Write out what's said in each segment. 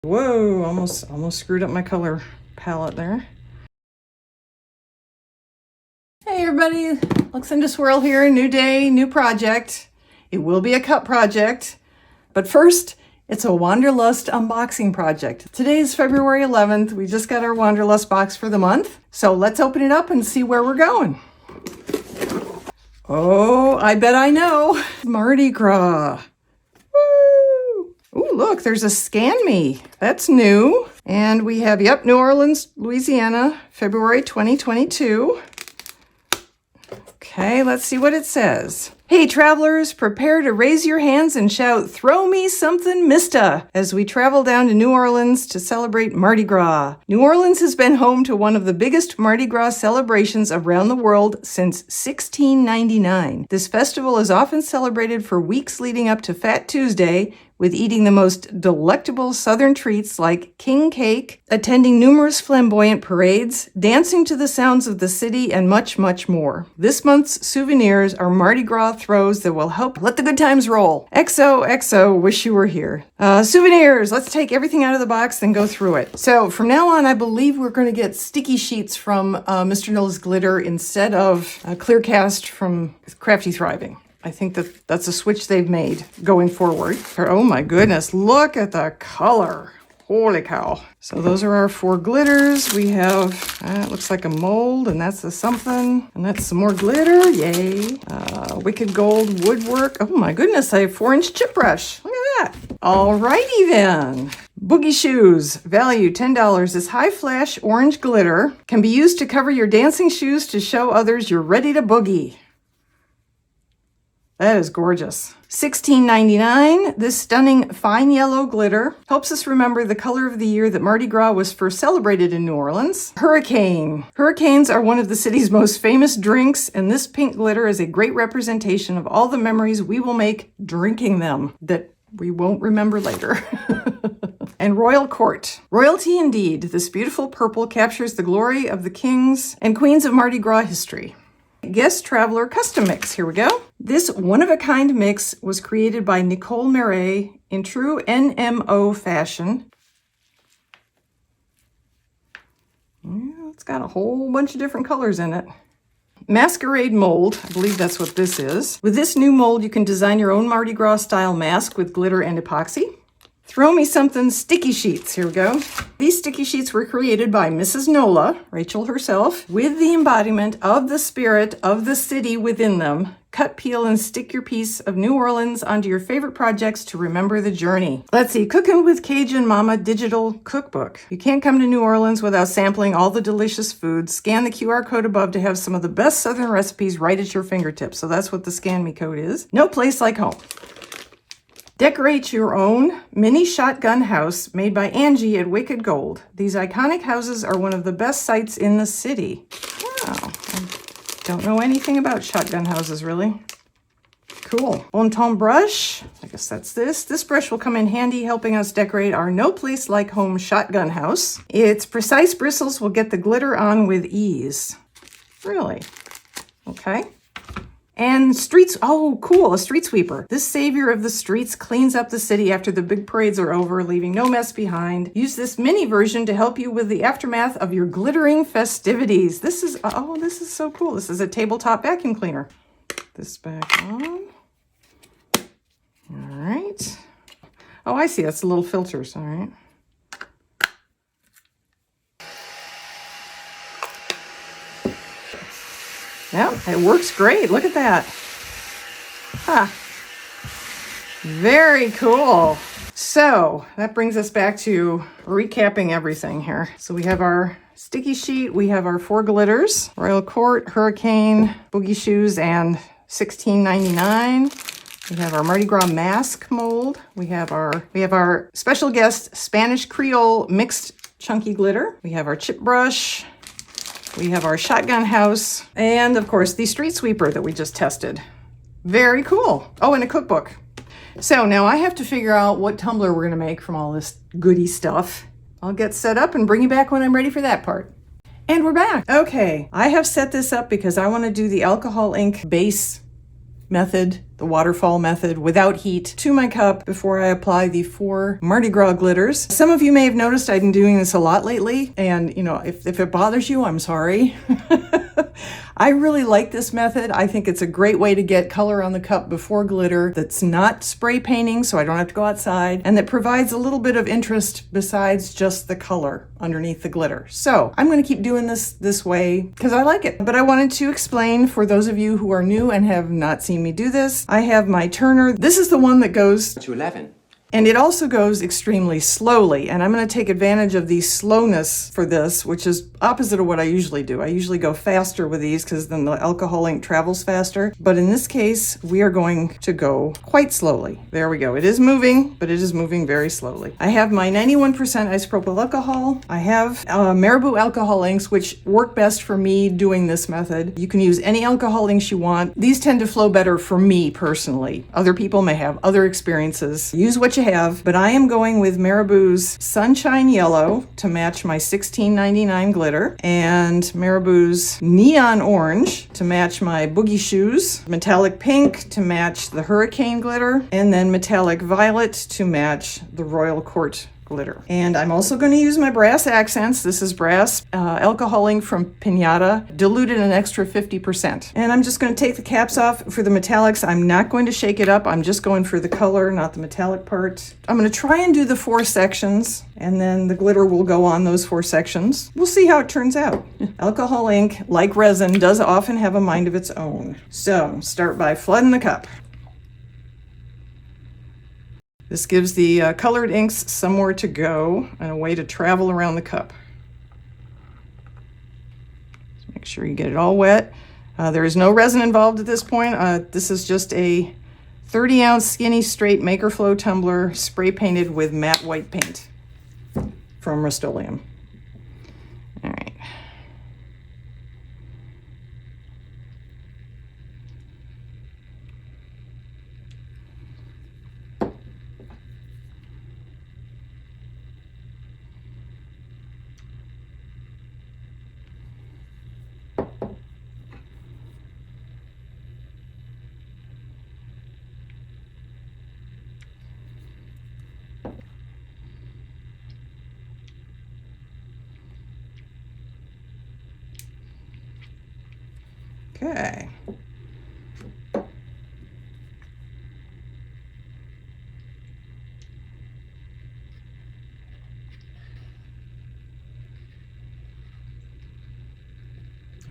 Whoa, almost screwed up my color palette there. Hey everybody, Luxinda Swirl here. New day, new project. It will be a cup project, but first, it's a Wanderlust unboxing project. Today is February 11th. We just got our Wanderlust box for the month. So let's open it up and see where we're going. Oh, I bet I know. Mardi Gras. Woo! Ooh, look, there's a Scan Me. That's new. And we have, yep, New Orleans, Louisiana, February 2022. Okay, let's see what it says. Hey travelers, prepare to raise your hands and shout, "Throw me something, Mista," as we travel down to New Orleans to celebrate Mardi Gras. New Orleans has been home to one of the biggest Mardi Gras celebrations around the world since 1699. This festival is often celebrated for weeks leading up to Fat Tuesday, with eating the most delectable Southern treats like king cake, attending numerous flamboyant parades, dancing to the sounds of the city, and much, much more. This month's souvenirs are Mardi Gras throws that will help let the good times roll. XOXO, wish you were here. Souvenirs, let's take everything out of the box, then go through it. So from now on, I believe we're going to get sticky sheets from Mr. Nola's Glitter instead of clear cast from Crafty Thriving. I think that's a switch they've made going forward. Oh my goodness, look at the color. Holy cow. So those are our 4 glitters. We have, it looks like a mold, and that's a something. And that's some more glitter, yay. Wicked Gold woodwork. Oh my goodness, I have 4-inch chip brush. Look at that. Alrighty then. Boogie shoes, value $10. This high flash orange glitter can be used to cover your dancing shoes to show others you're ready to boogie. That is gorgeous. $16.99. This stunning fine yellow glitter helps us remember the color of the year that Mardi Gras was first celebrated in New Orleans. Hurricane. Hurricanes are one of the city's most famous drinks, and this pink glitter is a great representation of all the memories we will make drinking them that we won't remember later. And Royal Court. Royalty indeed. This beautiful purple captures the glory of the kings and queens of Mardi Gras history. Guest Traveler Custom Mix. Here we go. This one-of-a-kind mix was created by Nicole Marais in true NMO fashion. Yeah, it's got a whole bunch of different colors in it. Masquerade mold. I believe that's what this is. With this new mold, you can design your own Mardi Gras style mask with glitter and epoxy. Throw me something sticky sheets. Here we go. These sticky sheets were created by Mrs. Nola, Rachel herself, with the embodiment of the spirit of the city within them. Cut, peel, and stick your piece of New Orleans onto your favorite projects to remember the journey. Let's see, Cooking with Cajun Mama digital cookbook. You can't come to New Orleans without sampling all the delicious foods. Scan the QR code above to have some of the best Southern recipes right at your fingertips. So that's what the Scan Me code is. No place like home. Decorate your own mini shotgun house made by Angie at Wicked Gold. These iconic houses are one of the best sights in the city. Wow, I don't know anything about shotgun houses, really. Cool. Bon Ton brush, I guess that's this. This brush will come in handy helping us decorate our no place like home shotgun house. Its precise bristles will get the glitter on with ease. Really? Okay. And streets, oh cool, a street sweeper. This savior of the streets cleans up the city after the big parades are over, leaving no mess behind. Use this mini version to help you with the aftermath of your glittering festivities. This is, oh, this is so cool. This is a tabletop vacuum cleaner. Put this back on. All right. Oh, I see, that's the little filters, all right. Yeah, it works great. Look at that. Huh. Very cool. So that brings us back to recapping everything here. So we have our sticky sheet. We have our 4 glitters, Royal Court, Hurricane, Boogie Shoes, and $16.99. We have our Mardi Gras mask mold. We have our special guest Spanish Creole mixed chunky glitter. We have our chip brush. We have our shotgun house, and of course the street sweeper that we just tested. Very cool. Oh, and a cookbook. So now I have to figure out what tumbler we're gonna make from all this goody stuff. I'll get set up and bring you back when I'm ready for that part. And we're back. Okay, I have set this up because I wanna do the alcohol ink base method the waterfall method without heat to my cup before I apply the 4 Mardi Gras glitters. Some of you may have noticed I've been doing this a lot lately, and you know, if it bothers you, I'm sorry. I really like this method. I think it's a great way to get color on the cup before glitter that's not spray painting, so I don't have to go outside, and that provides a little bit of interest besides just the color underneath the glitter. So I'm going to keep doing this way because I like it. But I wanted to explain for those of you who are new and have not seen me do this, I have my turner. This is the one that goes to 11. And it also goes extremely slowly, and I'm going to take advantage of the slowness for this, which is opposite of what I usually do. I usually go faster with these because then the alcohol ink travels faster. But in this case, we are going to go quite slowly. There we go. It is moving, but it is moving very slowly. I have my 91% isopropyl alcohol. I have Marabou alcohol inks, which work best for me doing this method. You can use any alcohol inks you want. These tend to flow better for me personally. Other people may have other experiences. Use what you have, but I am going with Marabou's Sunshine Yellow to match my $16.99 glitter, and Marabou's Neon Orange to match my Boogie Shoes, Metallic Pink to match the Hurricane glitter, and then Metallic Violet to match the Royal Court glitter. And I'm also going to use my brass accents. This is brass alcohol ink from Pinata, diluted an extra 50%. And I'm just going to take the caps off for the metallics. I'm not going to shake it up. I'm just going for the color, not the metallic part. I'm going to try and do the 4 sections, and then the glitter will go on those 4 sections. We'll see how it turns out. Alcohol ink, like resin, does often have a mind of its own. So start by flooding the cup. This gives the colored inks somewhere to go and a way to travel around the cup. Just make sure you get it all wet. There is no resin involved at this point. This is just a 30-ounce skinny straight Maker Flow tumbler spray painted with matte white paint from Rust-Oleum. All right. Okay.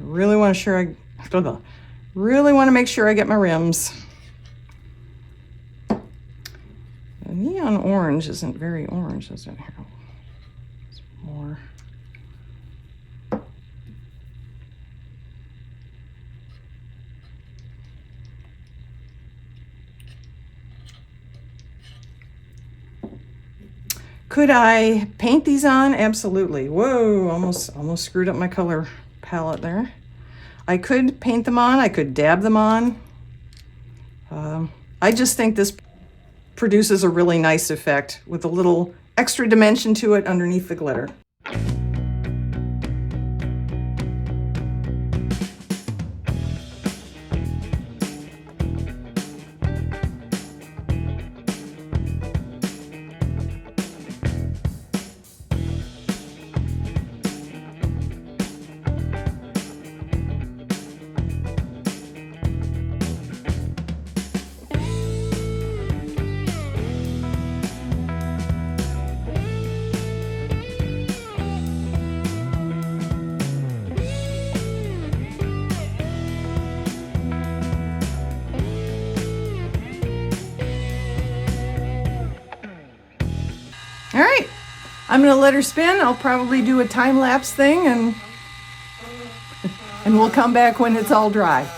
Really want to make sure I get my rims. The neon orange isn't very orange, is it? Here, it's more. Could I paint these on? Absolutely. Whoa, almost screwed up my color palette there. I could paint them on. I could dab them on. I just think this produces a really nice effect with a little extra dimension to it underneath the glitter. All right, I'm gonna let her spin. I'll probably do a time-lapse thing and we'll come back when it's all dry.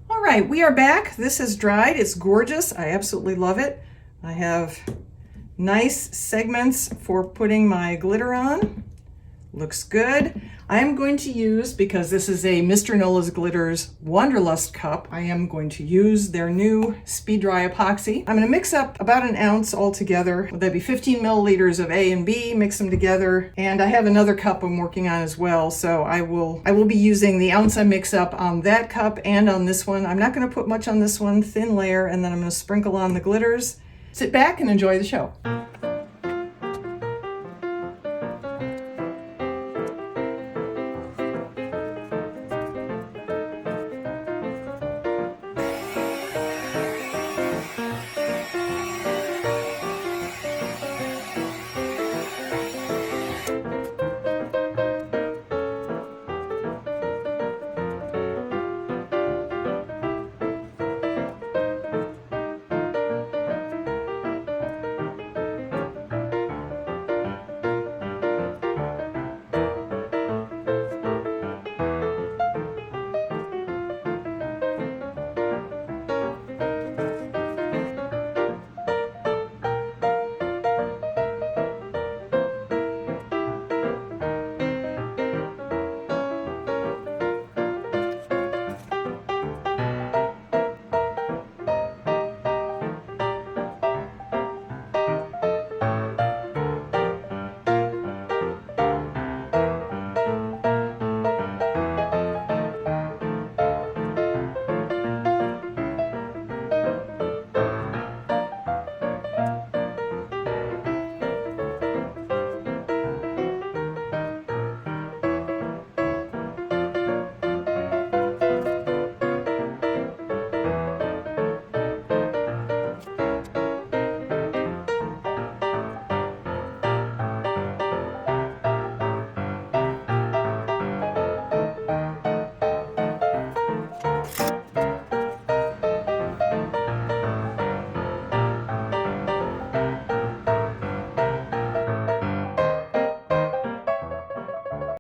All right, we are back. This is dried. It's gorgeous. I absolutely love it. I have nice segments for putting my glitter on. Looks good. I am going to use, because this is a Mr. Nola's Glitters Wanderlust cup, I am going to use their new speed dry epoxy. I'm going to mix up about an ounce altogether. That'd be 15 milliliters of A and B, mix them together. And I have another cup I'm working on as well, so I will be using the ounce I mix up on that cup and on this one. I'm not going to put much on this one, thin layer, and then I'm going to sprinkle on the glitters. Sit back and enjoy the show.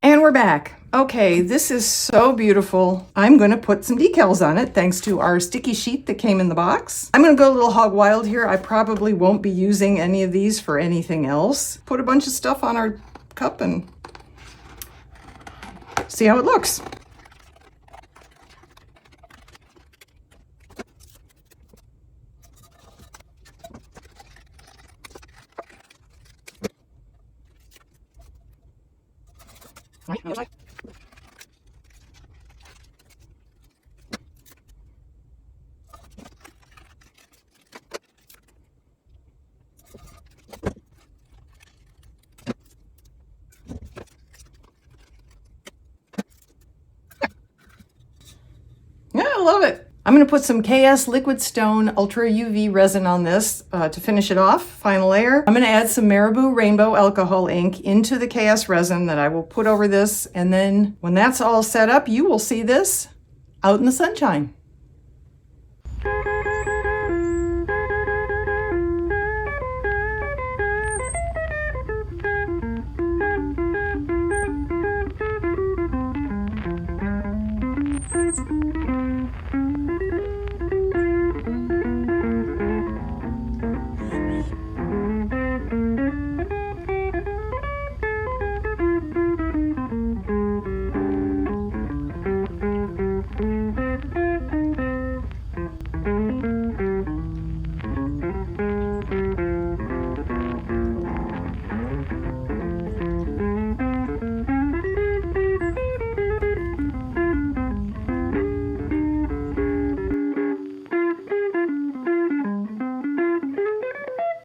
And we're back. Okay, this is so beautiful. I'm going to put some decals on it thanks to our sticky sheet that came in the box. I'm going to go a little hog wild here. I probably won't be using any of these for anything else. Put a bunch of stuff on our cup and see how it looks. Yeah, I love it. I'm going to put some KS Liquid Stone Ultra UV resin on this to finish it off, final layer. I'm going to add some Marabou Rainbow Alcohol ink into the KS resin that I will put over this, and then when that's all set up, you will see this out in the sunshine.